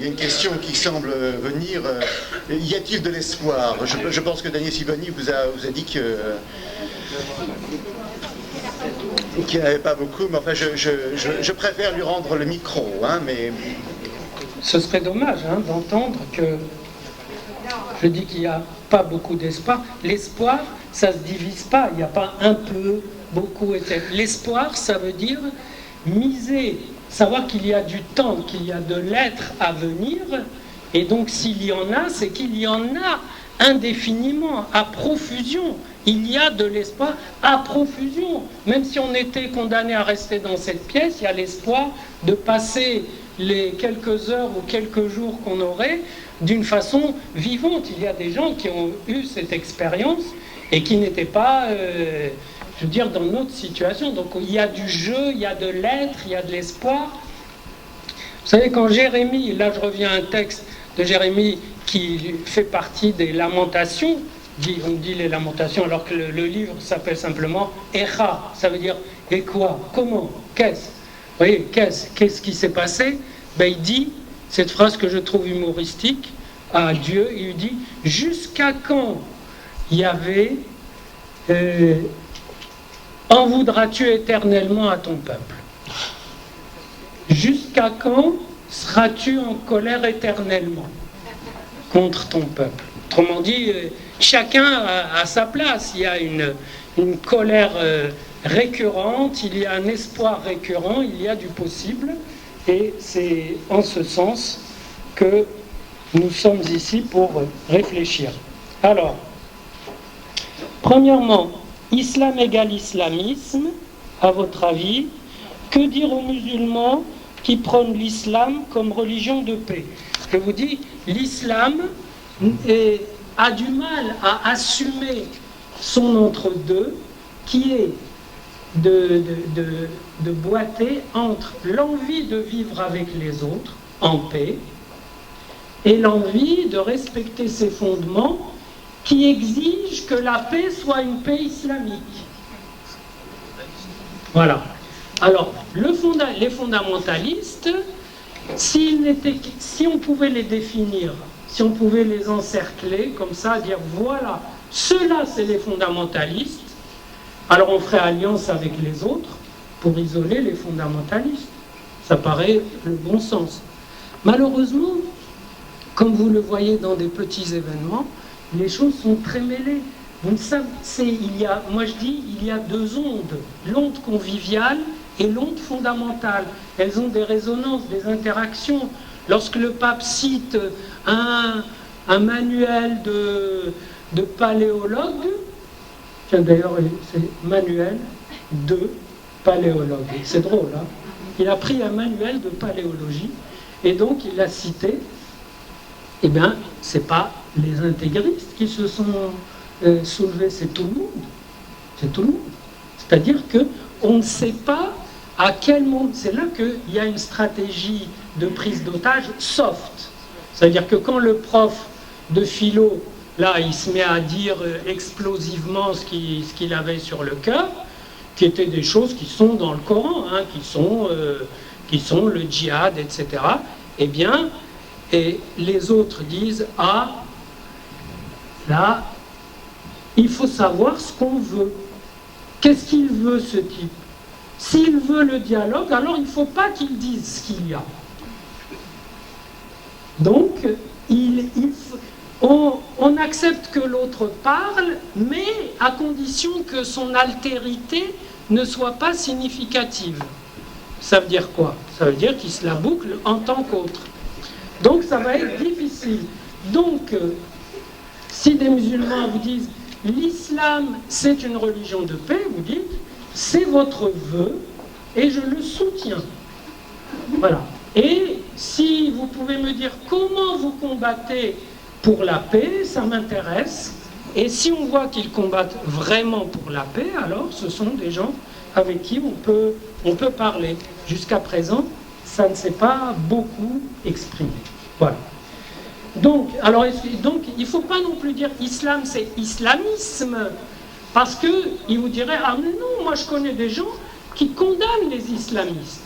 y a une question qui semble venir. Y a-t-il de l'espoir? Je pense que Daniel Sibony vous a dit qu'il n'y en avait pas beaucoup, mais enfin, je préfère lui rendre le micro. Hein, mais... Ce serait dommage d'entendre que je dis qu'il n'y a pas beaucoup d'espoir. L'espoir, ça ne se divise pas. Il n'y a pas un peu, beaucoup, etc. L'espoir, ça veut dire miser, savoir qu'il y a du temps, qu'il y a de l'être à venir. Et donc, s'il y en a, c'est qu'il y en a indéfiniment, à profusion. Il y a de l'espoir à profusion. Même si on était condamné à rester dans cette pièce, il y a l'espoir de passer les quelques heures ou quelques jours qu'on aurait d'une façon vivante. Il y a des gens qui ont eu cette expérience et qui n'étaient pas, je veux dire, dans notre situation. Donc il y a du jeu, il y a de l'être, il y a de l'espoir. Vous savez, quand Jérémie, là je reviens à un texte de Jérémie qui fait partie des Lamentations, on dit les Lamentations alors que le livre s'appelle simplement Echa, ça veut dire et quoi, comment, qu'est-ce. Vous voyez, qu'est-ce qui s'est passé? Il dit, cette phrase que je trouve humoristique, à Dieu, il lui dit, jusqu'à quand Yahvé en voudras-tu éternellement à ton peuple? Jusqu'à quand seras-tu en colère éternellement contre ton peuple? Autrement dit, chacun a sa place. Il y a une colère récurrente, il y a un espoir récurrent, il y a du possible, et c'est en ce sens que nous sommes ici pour réfléchir. Alors, premièrement, islam égale islamisme, à votre avis, que dire aux musulmans qui prônent l'islam comme religion de paix? Je vous dis, l'islam a du mal à assumer son entre-deux, qui est de boiter entre l'envie de vivre avec les autres en paix et l'envie de respecter ses fondements qui exigent que la paix soit une paix islamique. Voilà. Alors, les fondamentalistes, si on pouvait les définir, si on pouvait les encercler comme ça, dire voilà, ceux-là c'est les fondamentalistes, alors on ferait alliance avec les autres pour isoler les fondamentalistes. Ça paraît le bon sens. Malheureusement, comme vous le voyez dans des petits événements, les choses sont très mêlées. Vous savez, moi je dis, il y a deux ondes, l'onde conviviale et l'onde fondamentale. Elles ont des résonances, des interactions. Lorsque le pape cite un manuel de paléologue, tiens d'ailleurs c'est manuel de paléologue, c'est drôle, hein, il a pris un manuel de paléologie et donc il l'a cité. Eh bien, ce n'est pas les intégristes qui se sont soulevés, c'est tout le monde. C'est tout le monde. C'est-à-dire qu'on ne sait pas à quel moment. C'est là qu'il y a une stratégie de prise d'otage soft. C'est-à-dire que quand le prof de philo, là, il se met à dire explosivement ce qu'il avait sur le cœur, qui étaient des choses qui sont dans le Coran, hein, qui sont le djihad, etc., eh bien, et les autres disent « Ah, là, il faut savoir ce qu'on veut. Qu'est-ce qu'il veut, ce type? S'il veut le dialogue, alors il ne faut pas qu'il dise ce qu'il y a. » Donc, on accepte que l'autre parle, mais à condition que son altérité ne soit pas significative. Ça veut dire quoi? Ça veut dire qu'il se la boucle en tant qu'autre. Donc ça va être difficile. Donc, si des musulmans vous disent l'islam c'est une religion de paix, vous dites c'est votre vœu et je le soutiens. Voilà. Et si vous pouvez me dire comment vous combattez pour la paix, ça m'intéresse. Et si on voit qu'ils combattent vraiment pour la paix, alors ce sont des gens avec qui on peut parler. Jusqu'à présent, ça ne s'est pas beaucoup exprimé. Voilà. Donc, il ne faut pas non plus dire islam, c'est islamisme, parce qu'il vous dirait, ah mais non, moi je connais des gens qui condamnent les islamistes.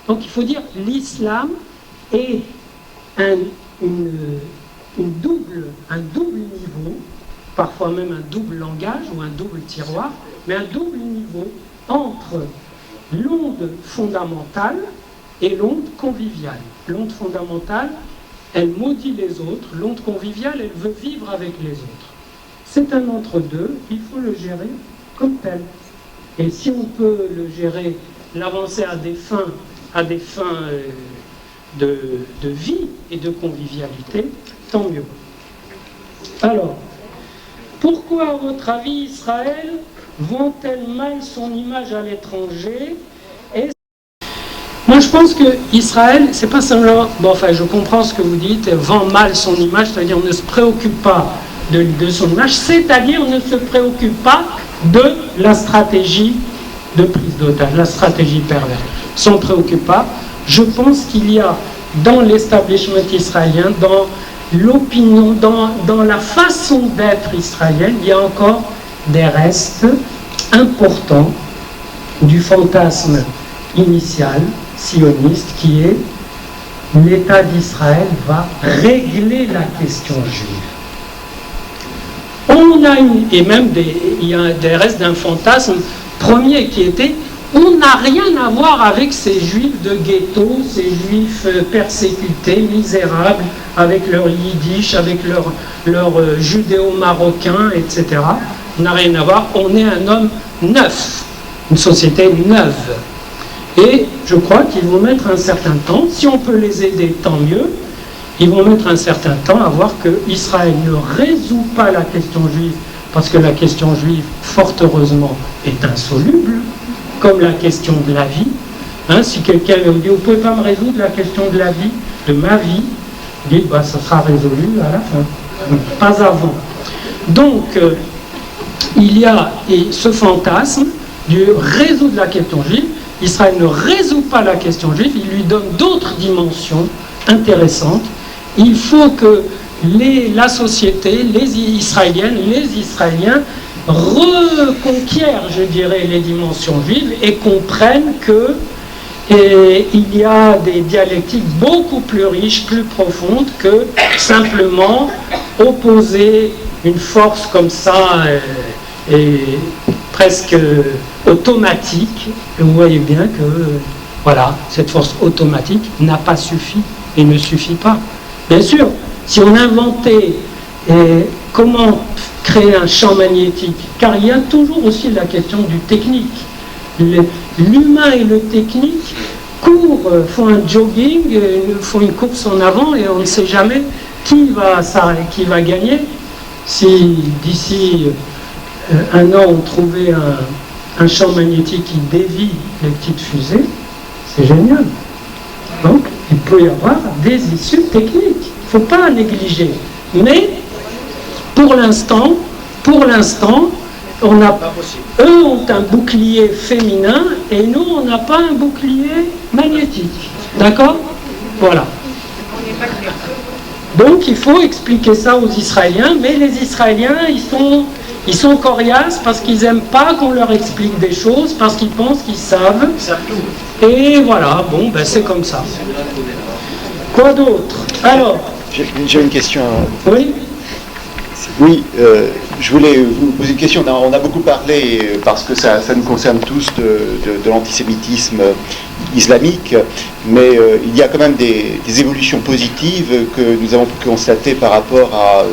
Donc il faut dire l'islam est un double niveau, parfois même un double langage ou un double tiroir, mais un double niveau entre l'onde fondamentale et l'onde conviviale. L'onde fondamentale, elle maudit les autres, l'onde conviviale, elle veut vivre avec les autres. C'est un entre-deux, il faut le gérer comme tel. Et si on peut le gérer, l'avancer à des fins de vie et de convivialité, tant mieux. Alors, pourquoi, à votre avis, Israël vend-elle mal son image à l'étranger? Moi, je pense que Israël, c'est pas seulement... Bon, enfin, je comprends ce que vous dites, vend mal son image, c'est-à-dire on ne se préoccupe pas de son image, c'est-à-dire on ne se préoccupe pas de la stratégie de prise d'otage, la stratégie perverse. S'en préoccupe pas. Je pense qu'il y a dans l'establishment israélien, dans l'opinion, dans la façon d'être israélienne, il y a encore des restes importants du fantasme initial sioniste qui est l'État d'Israël va régler la question juive. Et même il y a des restes d'un fantasme premier qui était on n'a rien à voir avec ces juifs de ghetto, ces juifs persécutés, misérables, avec leur yiddish, avec leur judéo-marocain, etc. On n'a rien à voir, on est un homme neuf, une société neuve. Et je crois qu'ils vont mettre un certain temps, si on peut les aider, tant mieux, ils vont mettre un certain temps à voir que Israël ne résout pas la question juive, parce que la question juive, fort heureusement, est insoluble, comme la question de la vie. Hein, si quelqu'un me dit, vous ne pouvez pas me résoudre la question de la vie, de ma vie, je dis, bah, ça sera résolu à la fin, pas avant. Donc, il y a ce fantasme de résoudre la question juive. Israël ne résout pas la question juive, il lui donne d'autres dimensions intéressantes. Il faut que la société, les Israéliens reconquièrent, je dirais, les dimensions juives et comprennent que il y a des dialectiques beaucoup plus riches, plus profondes que simplement opposer une force comme ça et presque automatique. Et vous voyez bien que voilà, cette force automatique n'a pas suffi et ne suffit pas. Bien sûr, si on inventait comment créer un champ magnétique, car il y a toujours aussi la question du technique. L'humain et le technique courent, font un jogging, font une course en avant et on ne sait jamais qui va gagner. Si d'ici un an on trouvait un champ magnétique qui dévie les petites fusées, c'est génial. Donc il peut y avoir des issues techniques, il ne faut pas négliger. Mais pour l'instant, eux ont un bouclier féminin et nous, on n'a pas un bouclier magnétique. D'accord? Voilà. Donc, il faut expliquer ça aux Israéliens, mais les Israéliens, ils sont coriaces parce qu'ils n'aiment pas qu'on leur explique des choses, parce qu'ils pensent qu'ils savent. Et voilà, bon, ben c'est comme ça. Quoi d'autre? Alors? J'ai une question. Oui? Oui, je voulais vous poser une question. On a beaucoup parlé, parce que ça nous concerne tous, de l'antisémitisme islamique, mais il y a quand même des évolutions positives que nous avons pu constater par rapport à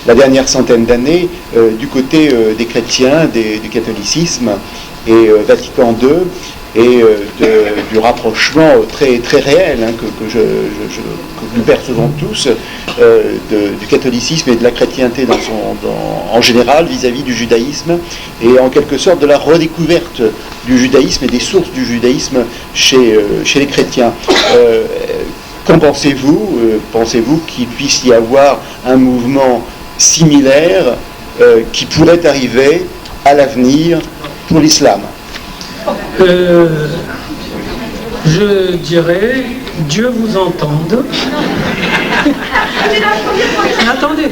la dernière centaine d'années du côté des chrétiens, du catholicisme et Vatican II, et du rapprochement très, très réel que nous percevons tous du catholicisme et de la chrétienté en général vis-à-vis du judaïsme, et en quelque sorte de la redécouverte du judaïsme et des sources du judaïsme chez les chrétiens. Qu'en pensez-vous? Pensez-vous qu'il puisse y avoir un mouvement similaire qui pourrait arriver à l'avenir pour l'islam? Je dirais, Dieu vous entende. Attendez.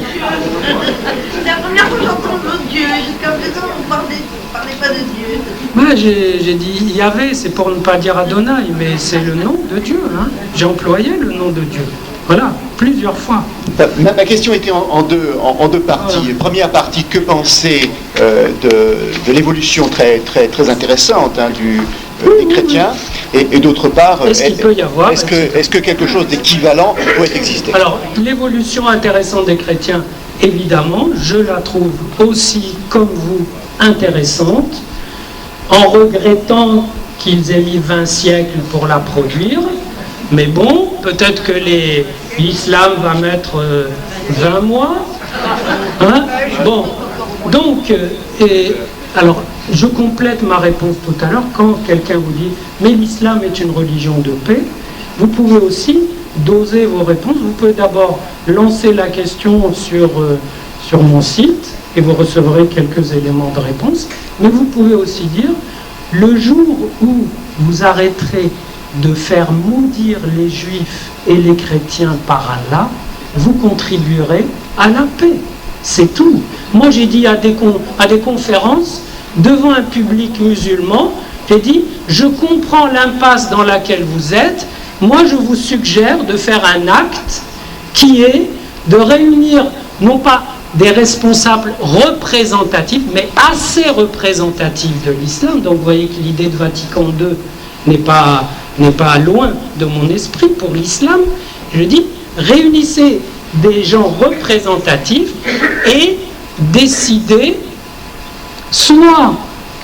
C'est la première fois que j'entends le mot Dieu. Jusqu'à présent, on parlait pas de Dieu. Moi, j'ai dit Yahvé, c'est pour ne pas dire Adonai, mais c'est le nom de Dieu. Hein. J'ai employé le nom de Dieu. Voilà, plusieurs fois. Ma question était en deux parties. Voilà. Première partie, que penser de l'évolution très, très, très intéressante des chrétiens, et d'autre part, Est-ce qu'il peut y avoir est-ce que quelque chose d'équivalent pourrait exister? Alors, l'évolution intéressante des chrétiens, évidemment, je la trouve aussi, comme vous, intéressante, en regrettant qu'ils aient mis 20 siècles pour la produire. Mais bon, peut-être que l'islam va mettre 20 mois. Hein? Bon, donc, alors, je complète ma réponse tout à l'heure quand quelqu'un vous dit « mais l'islam est une religion de paix », vous pouvez aussi doser vos réponses. Vous pouvez d'abord lancer la question sur mon site et vous recevrez quelques éléments de réponse. Mais vous pouvez aussi dire « le jour où vous arrêterez de faire maudire les juifs et les chrétiens par Allah, vous contribuerez à la paix. » C'est tout. Moi, j'ai dit à des conférences, devant un public musulman, j'ai dit, je comprends l'impasse dans laquelle vous êtes, moi je vous suggère de faire un acte qui est de réunir, non pas des responsables représentatifs, mais assez représentatifs de l'islam. Donc vous voyez que l'idée de Vatican II n'est pas loin de mon esprit pour l'islam. Je dis, réunissez des gens représentatifs et décidez soit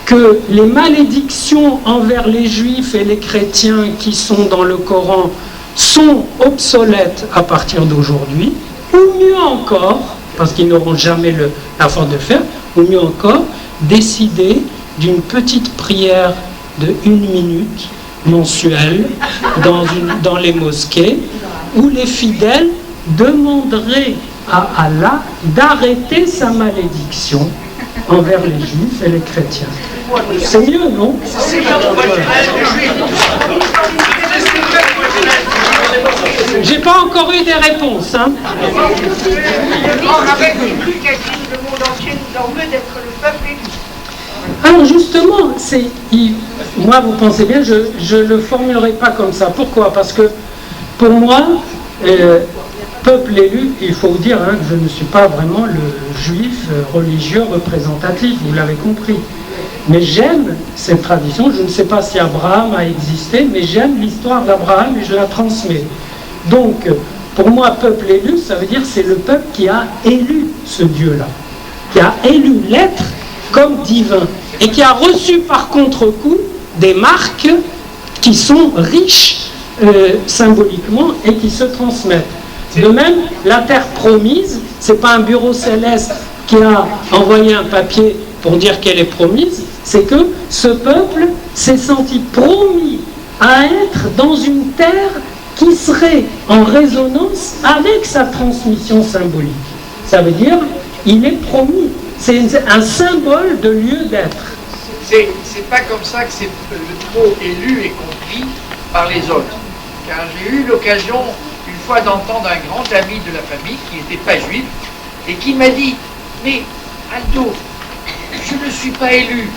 que les malédictions envers les juifs et les chrétiens qui sont dans le Coran sont obsolètes à partir d'aujourd'hui, ou mieux encore, parce qu'ils n'auront jamais la force de le faire, ou mieux encore, décider d'une petite prière de 1 minute mensuelle dans les mosquées, où les fidèles demanderaient à Allah d'arrêter sa malédiction envers les juifs et les chrétiens. C'est mieux, non? J'ai pas encore eu des réponses. Hein. Alors justement, moi vous pensez bien, je ne le formulerai pas comme ça. Pourquoi? Parce que pour moi, peuple élu, il faut vous dire que je ne suis pas vraiment le juif religieux représentatif, vous l'avez compris. Mais j'aime cette tradition, je ne sais pas si Abraham a existé, mais j'aime l'histoire d'Abraham et je la transmets. Donc, pour moi, peuple élu, ça veut dire c'est le peuple qui a élu ce Dieu-là, qui a élu l'être comme divin, et qui a reçu par contre-coup des marques qui sont riches symboliquement et qui se transmettent. De même, la terre promise, c'est pas un bureau céleste qui a envoyé un papier pour dire qu'elle est promise, c'est que ce peuple s'est senti promis à être dans une terre qui serait en résonance avec sa transmission symbolique. Ça veut dire, il est promis. C'est un symbole de lieu d'être. C'est pas comme ça que le mot élu est compris par les autres. Car j'ai eu l'occasion une fois d'entendre un grand ami de la famille qui n'était pas juif et qui m'a dit « Mais Aldo, je ne suis pas élu.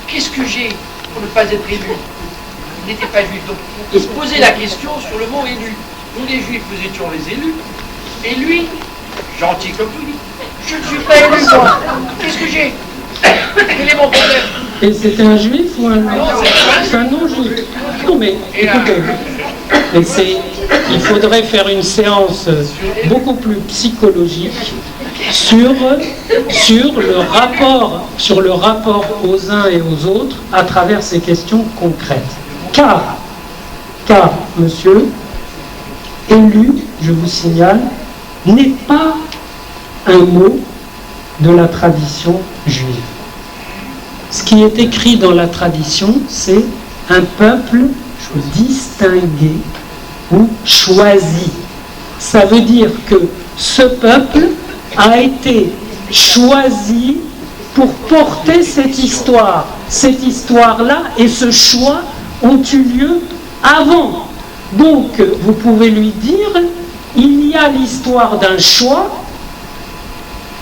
Qu'est-ce que j'ai pour ne pas être élu ?» Il n'était pas juif. Donc il se posait la question sur le mot élu. Nous les juifs, nous étions les élus. Et lui, gentil comme tout, dit « Je ne suis pas élu, moi. Qu'est-ce que j'ai? Quel est mon problème ?» Et c'était un juif ou un non-juif? Non, mais écoutez, il faudrait faire une séance beaucoup plus psychologique sur le rapport aux uns et aux autres à travers ces questions concrètes. Car, monsieur, élu, je vous signale, n'est pas un mot de la tradition juive. Ce qui est écrit dans la tradition, c'est un peuple distingué ou choisi. Ça veut dire que ce peuple a été choisi pour porter cette histoire. Cette histoire-là et ce choix ont eu lieu avant. Donc, vous pouvez lui dire, il y a l'histoire d'un choix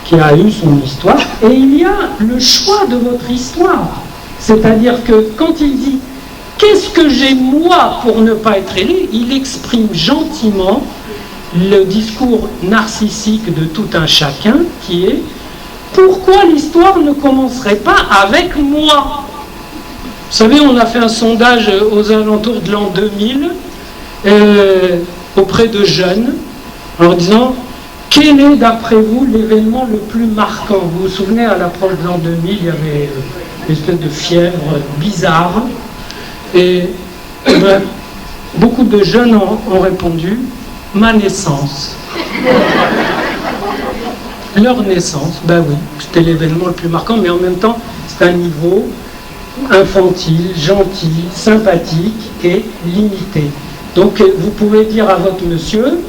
qui a eu son histoire, et il y a le choix de votre histoire. C'est-à-dire que quand il dit « Qu'est-ce que j'ai moi pour ne pas être élu ?», il exprime gentiment le discours narcissique de tout un chacun qui est « Pourquoi l'histoire ne commencerait pas avec moi ?» Vous savez, on a fait un sondage aux alentours de l'an 2000 auprès de jeunes en leur disant « Quel est d'après vous l'événement le plus marquant ?» Vous vous souvenez, à l'approche de l'an 2000, il y avait une espèce de fièvre bizarre. Et beaucoup de jeunes ont répondu « Ma naissance ». Leur naissance, ben oui, c'était l'événement le plus marquant, mais en même temps, c'est un niveau infantile, gentil, sympathique et limité. Donc vous pouvez dire à votre monsieur,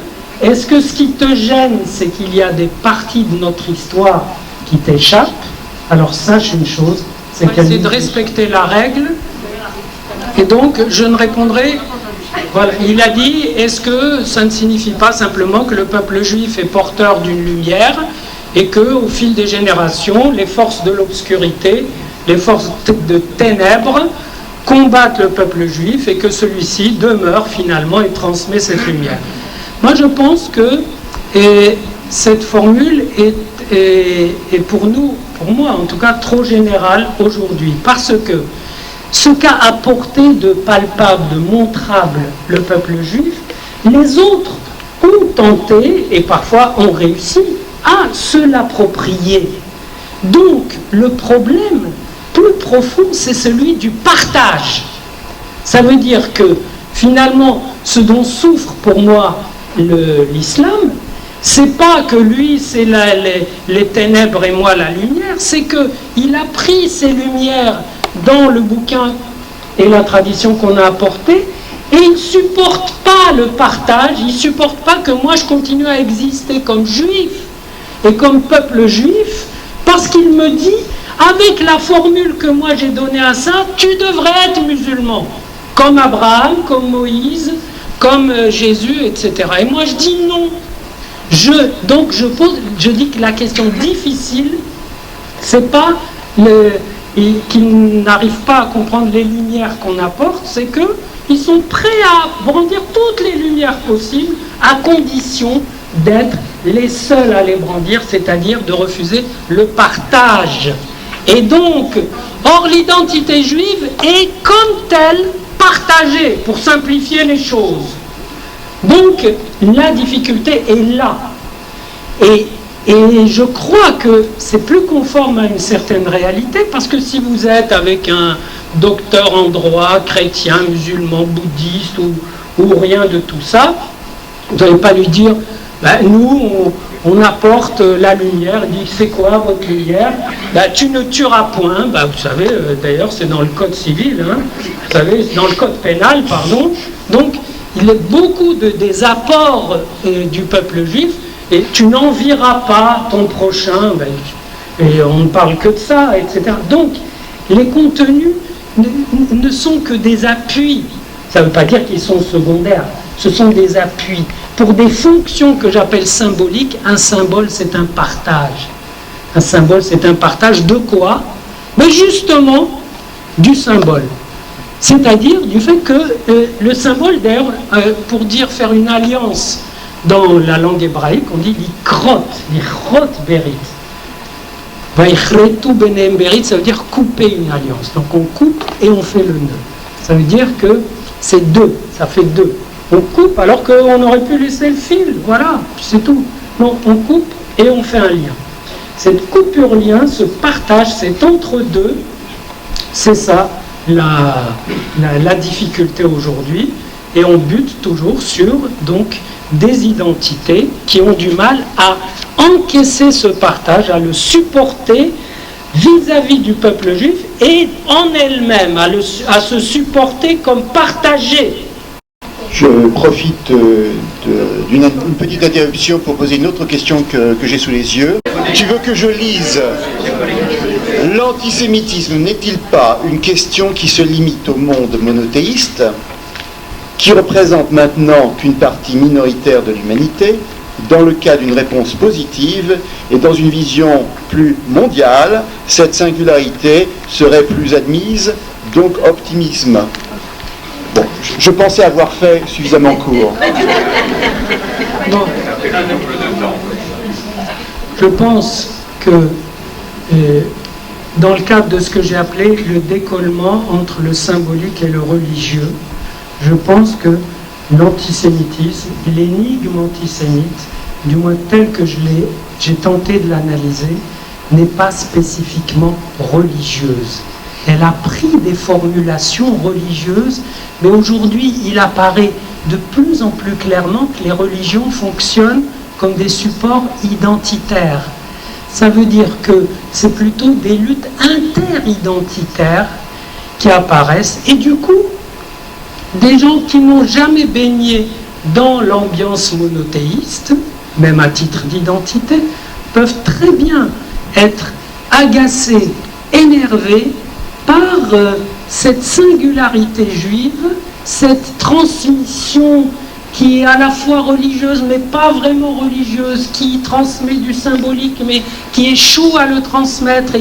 est-ce que ce qui te gêne, c'est qu'il y a des parties de notre histoire qui t'échappent? Alors sache une chose, c'est de respecter la règle. Et donc je ne répondrai... Voilà, il a dit, est-ce que ça ne signifie pas simplement que le peuple juif est porteur d'une lumière et qu'au fil des générations, les forces de l'obscurité, les forces de ténèbres combattent le peuple juif et que celui-ci demeure finalement et transmet cette lumière. Moi je pense que cette formule est pour nous, pour moi en tout cas, trop générale aujourd'hui, parce que ce qu'a apporté de palpable, de montrable le peuple juif, les autres ont tenté, et parfois ont réussi, à se l'approprier. Donc le problème plus profond, c'est celui du partage. Ça veut dire que finalement, ce dont souffre pour moi l'islam, c'est pas que lui c'est les ténèbres et moi la lumière, c'est qu'il a pris ces lumières dans le bouquin et la tradition qu'on a apportée, et il ne supporte pas le partage, il ne supporte pas que moi je continue à exister comme juif et comme peuple juif, parce qu'il me dit, avec la formule que moi j'ai donnée à ça, tu devrais être musulman, comme Abraham, comme Moïse, comme Jésus, etc. Et moi je dis non. Donc je dis que la question difficile, c'est pas qu'ils n'arrivent pas à comprendre les lumières qu'on apporte, c'est qu'ils sont prêts à brandir toutes les lumières possibles à condition d'être les seuls à les brandir, c'est-à-dire de refuser le partage. Et donc, or l'identité juive est comme telle partagée, pour simplifier les choses. Donc, la difficulté est là. Et je crois que c'est plus conforme à une certaine réalité, parce que si vous êtes avec un docteur en droit, chrétien, musulman, bouddhiste ou rien de tout ça, vous n'allez pas lui dire, ben, nous on apporte la lumière, il dit c'est quoi votre lumière? Ben, tu ne tueras point, ben, vous savez, d'ailleurs c'est dans le code civil, hein, vous savez, dans le code pénal, pardon. Donc il y a beaucoup des apports du peuple juif. Et tu n'envieras pas ton prochain, ben, et on ne parle que de ça, etc. Donc, les contenus ne sont que des appuis. Ça ne veut pas dire qu'ils sont secondaires. Ce sont des appuis. Pour des fonctions que j'appelle symboliques, un symbole, c'est un partage. Un symbole, c'est un partage de quoi? Mais justement, du symbole. C'est-à-dire du fait que le symbole, d'ailleurs, pour dire faire une alliance, dans la langue hébraïque, on dit l'ikrot berit. Vaichletu benem berit, ça veut dire couper une alliance. Donc on coupe et on fait le nœud. Ça veut dire que c'est deux, ça fait deux. On coupe alors qu'on aurait pu laisser le fil, voilà, c'est tout. Non, on coupe et on fait un lien. Cette coupure-lien, ce partage, c'est entre deux, c'est ça la difficulté aujourd'hui. Et on bute toujours sur, donc, des identités qui ont du mal à encaisser ce partage, à le supporter vis-à-vis du peuple juif et en elle-même, à se supporter comme partagé. Je profite d'une petite interruption pour poser une autre question que j'ai sous les yeux. Tu veux que je lise? L'antisémitisme n'est-il pas une question qui se limite au monde monothéiste, qui représente maintenant qu'une partie minoritaire de l'humanité, dans le cas d'une réponse positive et dans une vision plus mondiale, cette singularité serait plus admise, donc optimisme. Bon, je pensais avoir fait suffisamment court. Non. Je pense que dans le cadre de ce que j'ai appelé le décollement entre le symbolique et le religieux, je pense que l'antisémitisme, l'énigme antisémite, du moins tel que j'ai tenté de l'analyser, n'est pas spécifiquement religieuse. Elle a pris des formulations religieuses, mais aujourd'hui, il apparaît de plus en plus clairement que les religions fonctionnent comme des supports identitaires. Ça veut dire que c'est plutôt des luttes interidentitaires qui apparaissent, et du coup, des gens qui n'ont jamais baigné dans l'ambiance monothéiste, même à titre d'identité, peuvent très bien être agacés, énervés par cette singularité juive, cette transmission qui est à la fois religieuse mais pas vraiment religieuse, qui transmet du symbolique mais qui échoue à le transmettre,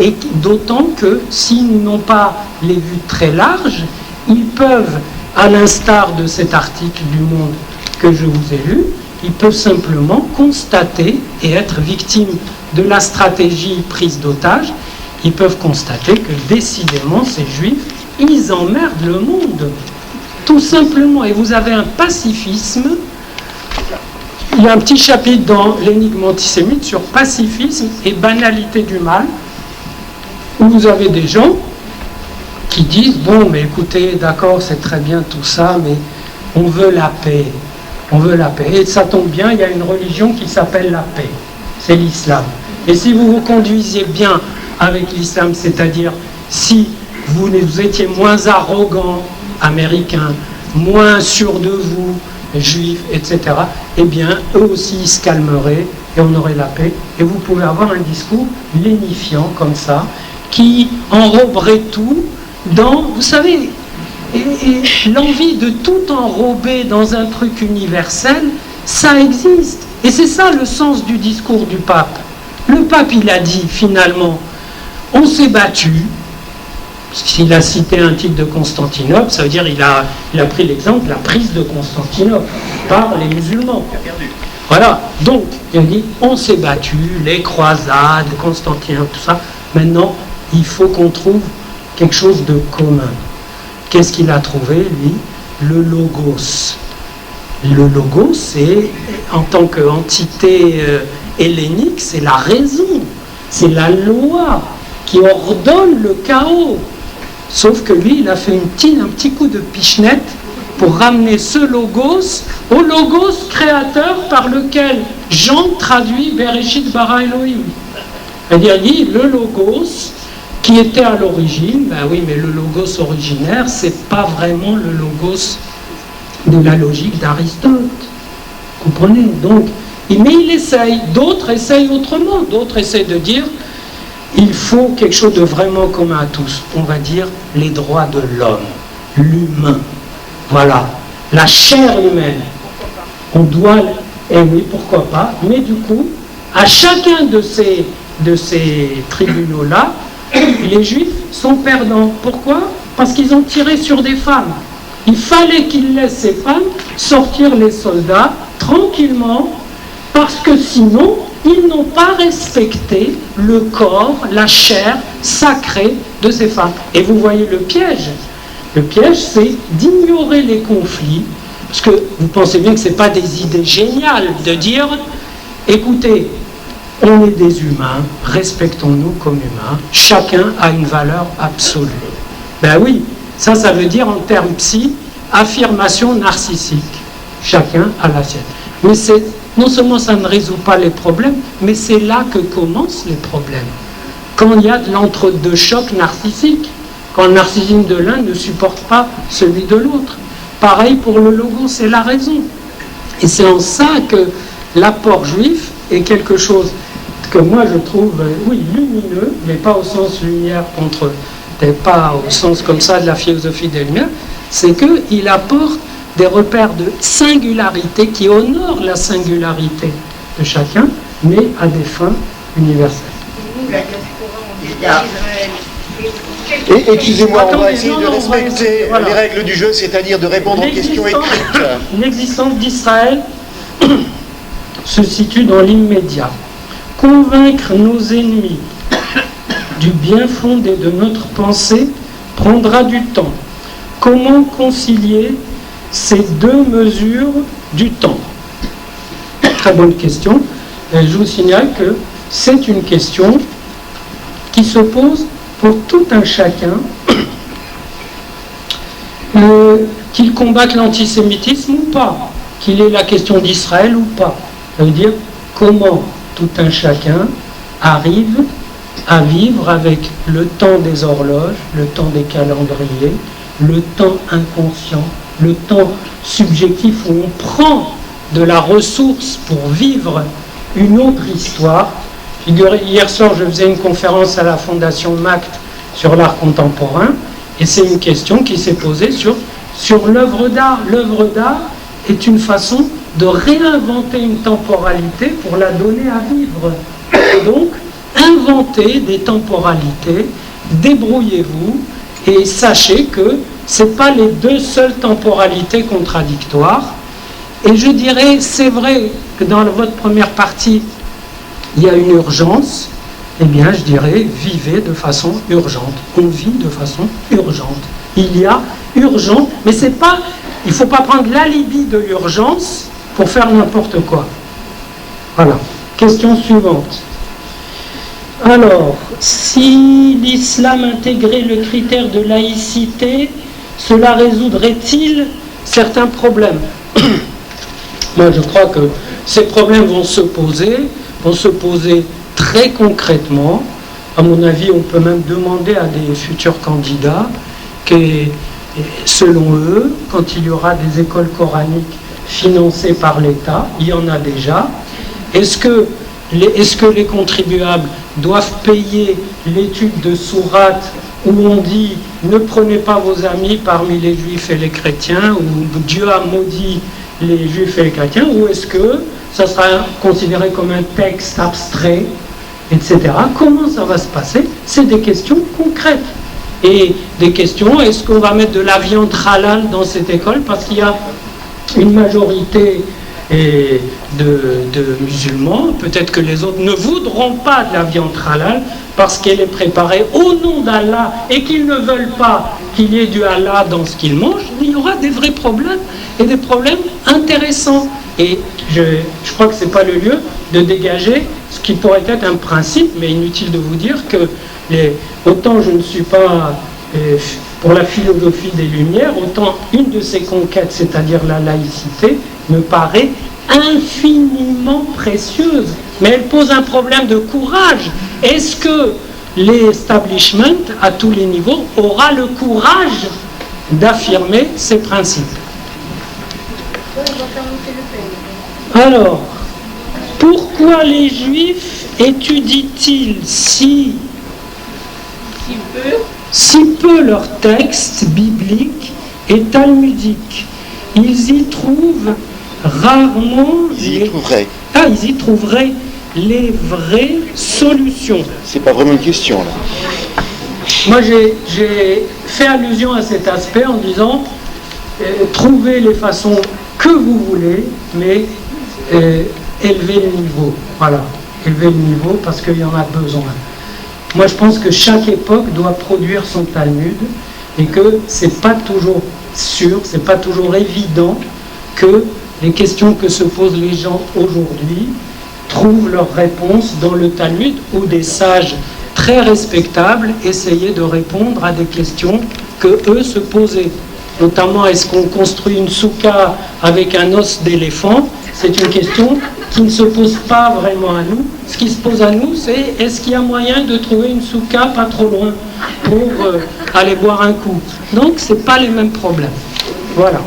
et d'autant que s'ils n'ont pas les vues très larges, ils peuvent, à l'instar de cet article du Monde que je vous ai lu, ils peuvent simplement constater et être victimes de la stratégie prise d'otage. Ils peuvent constater que décidément ces juifs, ils emmerdent le monde. Tout simplement. Et vous avez un pacifisme. Il y a un petit chapitre dans l'énigme antisémite sur pacifisme et banalité du mal, où vous avez des gens qui disent, bon, mais écoutez, d'accord, c'est très bien tout ça, mais on veut la paix. On veut la paix. Et ça tombe bien, il y a une religion qui s'appelle la paix. C'est l'islam. Et si vous vous conduisiez bien avec l'islam, c'est-à-dire si vous étiez moins arrogant, américain, moins sûr de vous, juif, etc., eh bien, eux aussi, ils se calmeraient et on aurait la paix. Et vous pouvez avoir un discours lénifiant comme ça, qui enroberait tout dans, vous savez, et l'envie de tout enrober dans un truc universel, ça existe. Et c'est ça le sens du discours du pape. Le pape, il a dit, finalement, on s'est battu. S'il a cité un titre de Constantinople, ça veut dire qu'il a pris l'exemple de la prise de Constantinople par les musulmans. Voilà, donc il a dit on s'est battu, les croisades, Constantinople, tout ça. Maintenant, il faut qu'on trouve quelque chose de commun. Qu'est-ce qu'il a trouvé, lui? Le logos. Le logos, c'est, en tant qu'entité hellénique, c'est la raison, c'est la loi qui ordonne le chaos. Sauf que lui, il a fait un petit coup de pichenette pour ramener ce logos au logos créateur par lequel Jean traduit Bereshit bara Elohim. C'est-à-dire, il dit le logos qui était à l'origine, ben oui, mais le logos originaire, c'est pas vraiment le logos de la logique d'Aristote. Comprenez? Donc, mais il essaye, d'autres essayent autrement, d'autres essayent de dire il faut quelque chose de vraiment commun à tous. On va dire les droits de l'homme, l'humain. Voilà, la chair humaine. On doit, et oui, pourquoi pas, mais du coup, à chacun de ces tribunaux-là, les juifs sont perdants. Pourquoi? Parce qu'ils ont tiré sur des femmes. Il fallait qu'ils laissent ces femmes sortir les soldats tranquillement, parce que sinon, ils n'ont pas respecté le corps, la chair sacrée de ces femmes. Et vous voyez le piège. Le piège, c'est d'ignorer les conflits, parce que vous pensez bien que ce n'est pas des idées géniales de dire, écoutez, on est des humains, respectons-nous comme humains, chacun a une valeur absolue. Ben oui, ça veut dire en termes psy, affirmation narcissique. Chacun a la sienne. Mais non seulement ça ne résout pas les problèmes, mais c'est là que commencent les problèmes. Quand il y a de l'entre-deux choc narcissique, quand le narcissisme de l'un ne supporte pas celui de l'autre. Pareil pour le logo, c'est la raison. Et c'est en ça que l'apport juif est quelque chose que moi je trouve, oui, lumineux, mais pas au sens lumière contre, pas au sens comme ça de la philosophie des Lumières, c'est qu'il apporte des repères de singularité qui honorent la singularité de chacun, mais à des fins universelles. Et vous, la diaspora en Israël, Et excusez-moi, on va Attendez, essayer non, de non, on va respecter essayer, voilà. les règles du jeu, c'est-à-dire de répondre aux questions écrites. L'existence d'Israël se situe dans l'immédiat. Convaincre nos ennemis du bien fondé de notre pensée prendra du temps. Comment concilier ces deux mesures du temps? Très bonne question. Et je vous signale que c'est une question qui se pose pour tout un chacun, qu'il combatte l'antisémitisme ou pas, qu'il ait la question d'Israël ou pas. Ça veut dire comment tout un chacun arrive à vivre avec le temps des horloges, le temps des calendriers, le temps inconscient, le temps subjectif où on prend de la ressource pour vivre une autre histoire. Hier soir, je faisais une conférence à la Fondation MACT sur l'art contemporain, et c'est une question qui s'est posée sur l'œuvre d'art. L'œuvre d'art est une façon de réinventer une temporalité pour la donner à vivre. Et donc, inventez des temporalités, débrouillez-vous, et sachez que ce n'est pas les deux seules temporalités contradictoires. Et je dirais, c'est vrai que dans votre première partie, il y a une urgence. Eh bien, je dirais, vivez de façon urgente. On vit de façon urgente. Il y a urgent, mais c'est pas, il ne faut pas prendre l'alibi de l'urgence pour faire n'importe quoi. Voilà. Question suivante. Alors, si l'islam intégrait le critère de laïcité, cela résoudrait-il certains problèmes? Moi, je crois que ces problèmes vont se poser très concrètement. À mon avis, on peut même demander à des futurs candidats que, selon eux, quand il y aura des écoles coraniques financées par l'État, il y en a déjà, est-ce que les contribuables doivent payer l'étude de sourate où on dit « ne prenez pas vos amis parmi les juifs et les chrétiens » ou « Dieu a maudit les juifs et les chrétiens » ou est-ce que ça sera considéré comme un texte abstrait, etc. Comment ça va se passer? C'est des questions concrètes. Et des questions, est-ce qu'on va mettre de la viande halal dans cette école? Parce qu'il y a une majorité de musulmans, peut-être que les autres ne voudront pas de la viande halal parce qu'elle est préparée au nom d'Allah et qu'ils ne veulent pas qu'il y ait du halal dans ce qu'ils mangent. Il y aura des vrais problèmes et des problèmes intéressants. Et je crois que ce n'est pas le lieu de dégager ce qui pourrait être un principe, mais inutile de vous dire que autant je ne suis pas pour la philosophie des Lumières, autant une de ces conquêtes, c'est-à-dire la laïcité, me paraît infiniment précieuse. Mais elle pose un problème de courage. Est-ce que l'establishment, à tous les niveaux, aura le courage d'affirmer ces principes? Alors, pourquoi les Juifs étudient-ils si peu leurs textes bibliques et talmudiques? Ils y trouvent rarement... Ils y trouveraient les vraies solutions. C'est pas vraiment une question, là. Moi, j'ai fait allusion à cet aspect en disant trouvez les façons que vous voulez, mais élevez le niveau. Voilà, élevez le niveau parce qu'il y en a besoin. Moi, je pense que chaque époque doit produire son Talmud et que c'est pas toujours sûr, c'est pas toujours évident que les questions que se posent les gens aujourd'hui trouvent leur réponse dans le Talmud où des sages très respectables essayaient de répondre à des questions que eux se posaient. Notamment, est-ce qu'on construit une soukha avec un os d'éléphant? C'est une question qui ne se pose pas vraiment à nous. Ce qui se pose à nous, c'est est-ce qu'il y a moyen de trouver une soukha pas trop loin pour aller boire un coup? Donc, ce n'est pas les mêmes problèmes. Voilà.